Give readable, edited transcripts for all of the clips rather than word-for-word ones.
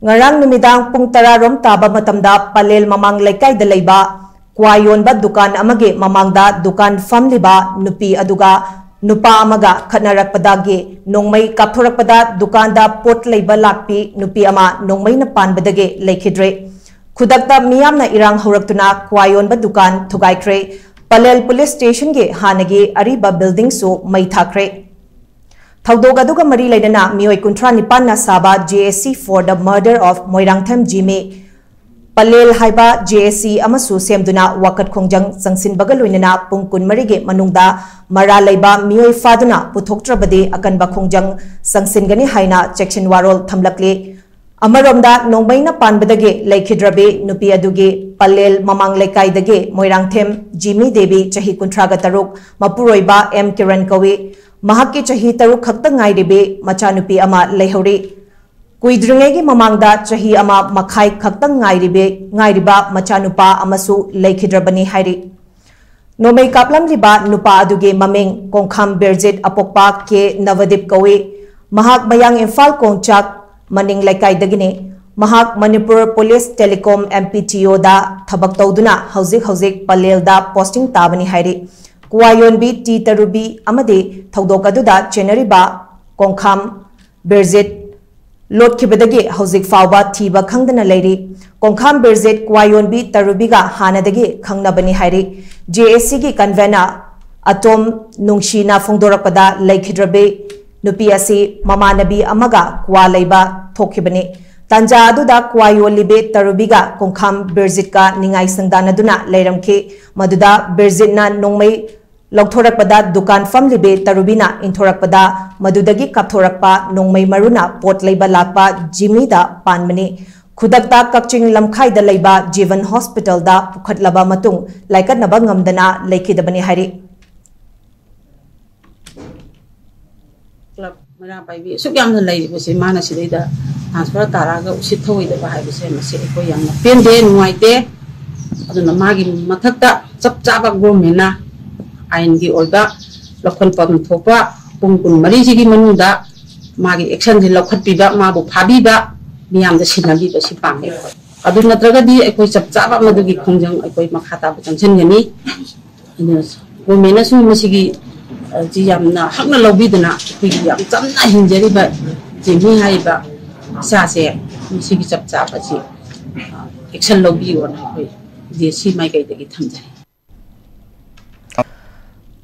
ngarang numidang pung 10 rom taba matamda palel mamang laikai da leiba kwa yonba dukan amage mamangda dukan famliba nupi aduga nupa amaga khatnarakpadagi nongmai kapthorakpada dukanda pot leiba lakpi nupi ama nongmai na panbadage leikhidre khudakta miyamna irang horaktuna kwa yonba dukan thugaikre palel police station ge hanagi ariba building so mai thakre Thaudoga duga mari lainana mioi kuntra nipan na saba JSC for the murder of Moirangthem Jime Palel haiba JSC amasu semduna wakat khongjang sangsin bagaloinana pungkun marige manungda mara laiba mioi faduna puthoktrabade akanba khongjang sangsin gani haina section warol thamlakle amaromda nongbaina panbadage laikhidrabe nupi aduge Palel mamang laikai dage Moirangthem Jime Devi chahi kuntra ga taruk mapuroiba M Kiran Kawi Mahaki chahi taru khakta ngairibe machanupi ama leihori kuidringegi mamangda chahi ama makhai khakta ngairiba machanupa amasu leikhidrabani hairi nomei kaplamliba nupa aduge mameng kongkham berjet apokpa ke Navadip kawi mahak bayang Imphal kongchak maning laikai dagine mahak Manipur Police Telecom MPTO da thabak tawduna hauzik Palel da posting tabani hairi Kuayonbi T Tarubi amade Thaudokaduda Chenariba Kongkham Berzet Lot Kibadage Hauzik Fauba Tiba Khangdana Lady Kongkham Berzet Kuayonbi Tarubiga Hanadage Khangnabani Hairi JSC gi convener Atom Nungshina Fongdorakpada Laikhidrabe Nupiasi Mamanabi Amaga Kwa Laiba Thokibani Tanja aduda Kuayolibe Tarubiga Kongkham Berzit Ningai Sangdanaduna Leiramke Maduda Berzitna Nongmei Loktorakpada Dukan Famlibe Tarubina Inthorakpada Madudagi Kapthorakpa Nongmei Maruna Port Leiba Lakpa Jimida Panmani Khudakta Kakching Lamkhai da Leiba Jivan Hospital da Pukhatlaba Matung Laikatnaba Ngamdana Leikhidabani Hairi Club Mara Pai Suk Yamna Leibase Mana Sidida Transfer Taraga Usithoi da Bahibase Masi ko yamna Pende Nuaite Aduna Magi Mathakta Chap Chaba Gomena Aingi Olga Lokal Pam Thopa Pungkun Marisigi Manuda Magi Action Lokat Piba Mabu Pabiba Miam the Sinabi the Sipang. Aduna Tragadi, a quiz of Java Madugi Kongjang, a quiz Makata Tanzani, Womenasu Musigi Giamna, Hagna Lobidana, Pigiam, Tamna Hinjeri, but Jimmy Haiba Sase, Musigi of Java, Action Lobby or the sea my gate the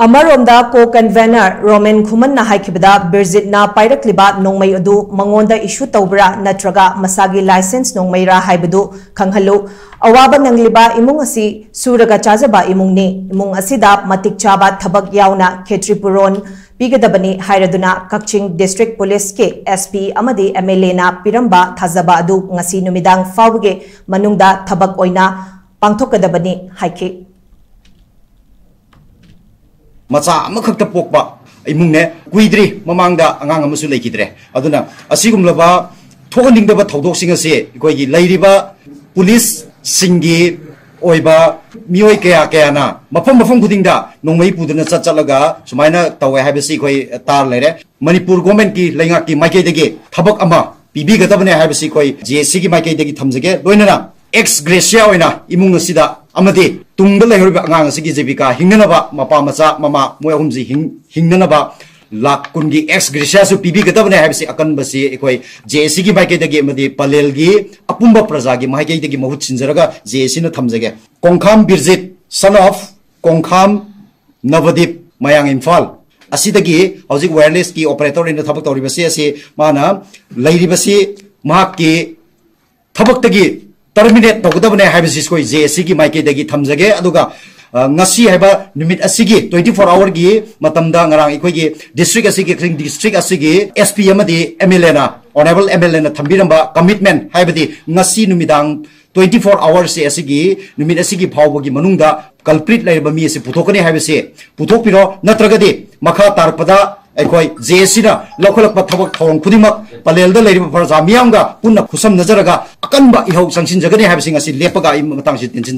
Amaromda co-convener Roman Khuman na haikibada Berzit na pairakliba nongmay adu mangonda issue tawbra natraga masagi license nongmay ra haibadu khanghalu awaba nangliba imung asi suraga chajaba imung ni imung asida matik chaba thabak yauna Khetripuron pigadabani hairaduna Kakching District Police ke SP amadi MLA na piramba thazaba adu ngasi numidang fawge manungda thabak oina pangthokadabani haike Macha amakakta pokba imungne kuidri mamangda angang amasu leikidre aduna asigumlaba thokaningdaba thodoksinga se koigi leiriba police singi oiba mioi kaya na mafam khudingda nongmai puduna chalaga sumaina tawe habesi koi tar lere Manipur government ki lainga ki maike dege thabak ama pibi gadabne habesi koi JSC ki maike dege thamjage loinana ex gracia oina imung asida amade tungda lehoriba angang asigi jebika hingnanaba mapa macha mama moi ahumji hingnanaba lak kungi ex gracia su pibi gadabne habsi akan basi ekoi JSC gi baike dagi amade Palel gi apumba praja gi maike dagi mahut sinjaraga JSC na thamjage Kongkham Berzit son of Kongkham Navadip Mayang Imphal asidagi hojik wireless ki operator in thabak toribasi ase mana leiribasi mahak ki thabak tagi terminate togdabne habisi koi JSC gi maike dagi thamjage aduga ngasi haba numit asigi 24 hour gi matamda ngarang ikoi gi district asigi kring district asigi SP amadi MLA na honorable MLA na thambiramba commitment habadi ngasi numidang 24 hours se asigi numit asigi phawbogi manungda culprit laiba mi ase puthokani habisi puthokpiro natragadi makha tarpada ekoi JSC na lokholakpa thabak thong khudima Palel da leiriba farja miyamga punna khusam nazaraga akanba ihau sangsin jagani habisi ngasi lepaga i matang si tension